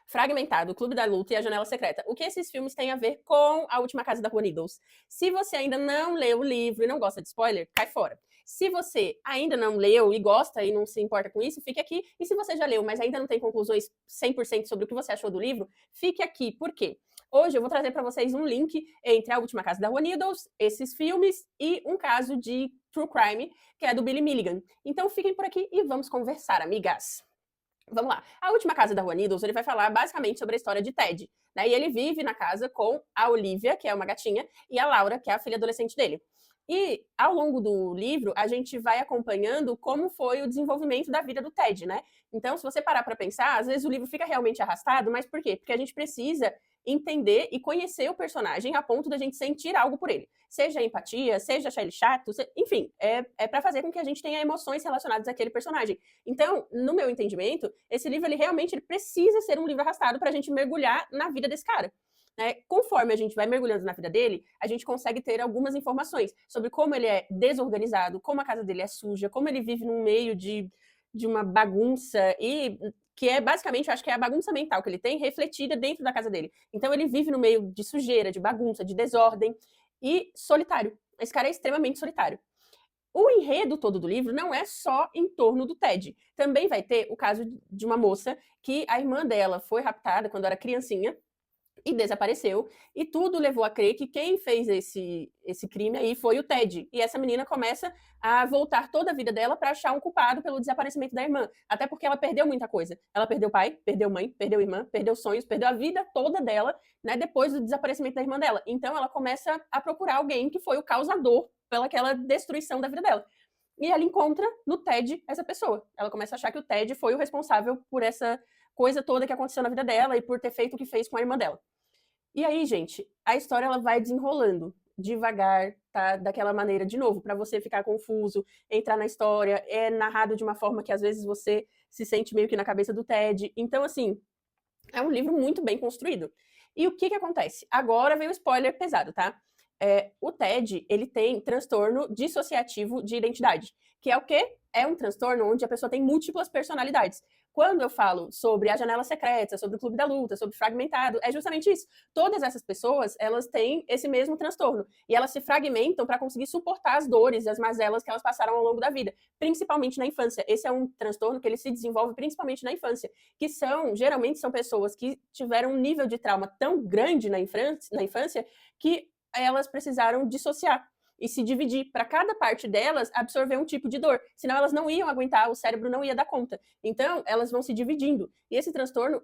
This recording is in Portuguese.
Fragmentado, O Clube da Luta e A Janela Secreta. O que esses filmes têm a ver com A Última Casa da Rua Needles? Se você ainda não leu o livro e não gosta de spoiler, cai fora. Se você ainda não leu e gosta e não se importa com isso, fique aqui. E se você já leu, mas ainda não tem conclusões 100% sobre o que você achou do livro, fique aqui. Por quê? Hoje eu vou trazer para vocês um link entre A Última Casa da Rua Needles, esses filmes e um caso de true crime, que é do Billy Milligan. Então fiquem por aqui e vamos conversar, amigas. Vamos lá. A Última Casa da Rua Needles, ele vai falar basicamente sobre a história de Ted. Né? E ele vive na casa com a Olivia, que é uma gatinha, e a Laura, que é a filha adolescente dele. E ao longo do livro, a gente vai acompanhando como foi o desenvolvimento da vida do Ted, né? Então, se você parar para pensar, às vezes o livro fica realmente arrastado, mas por quê? Porque a gente precisa entender e conhecer o personagem a ponto da gente sentir algo por ele. Seja empatia, seja achar ele chato, enfim, é para fazer com que a gente tenha emoções relacionadas àquele personagem. Então, no meu entendimento, esse livro ele precisa ser um livro arrastado para a gente mergulhar na vida desse cara. Conforme a gente vai mergulhando na vida dele, a gente consegue ter algumas informações sobre como ele é desorganizado, como a casa dele é suja, como ele vive no meio de uma bagunça e que é basicamente, eu acho que é a bagunça mental que ele tem refletida dentro da casa dele. Então ele vive no meio de sujeira, de bagunça, de desordem e solitário. Esse cara é extremamente solitário. O enredo todo do livro não é só em torno do Ted. Também vai ter o caso de uma moça que a irmã dela foi raptada quando era criancinha e desapareceu, e tudo levou a crer que quem fez esse crime aí foi o Ted. E essa menina começa a voltar toda a vida dela para achar um culpado pelo desaparecimento da irmã, até porque ela perdeu muita coisa. Ela perdeu pai, perdeu mãe, perdeu irmã, perdeu sonhos, perdeu a vida toda dela, né, depois do desaparecimento da irmã dela. Então ela começa a procurar alguém que foi o causador pelaquela destruição da vida dela. E ela encontra no Ted essa pessoa. Ela começa a achar que o Ted foi o responsável por essa coisa toda que aconteceu na vida dela e por ter feito o que fez com a irmã dela. E aí, gente, a história ela vai desenrolando devagar, tá? Daquela maneira, de novo, para você ficar confuso, entrar na história, é narrado de uma forma que às vezes você se sente meio que na cabeça do Ted. Então, assim, é um livro muito bem construído. E o que acontece? Agora vem o spoiler pesado, tá? O Ted, ele tem transtorno dissociativo de identidade, que é o quê? É um transtorno onde a pessoa tem múltiplas personalidades. Quando eu falo sobre A Janela Secreta, sobre o Clube da Luta, sobre Fragmentado, é justamente isso. Todas essas pessoas, elas têm esse mesmo transtorno. E elas se fragmentam para conseguir suportar as dores e as mazelas que elas passaram ao longo da vida, principalmente na infância. Esse é um transtorno que ele se desenvolve principalmente na infância, que geralmente são pessoas que tiveram um nível de trauma tão grande na infância que elas precisaram dissociar e se dividir para cada parte delas absorver um tipo de dor, senão elas não iam aguentar, o cérebro não ia dar conta. Então, elas vão se dividindo. E esse transtorno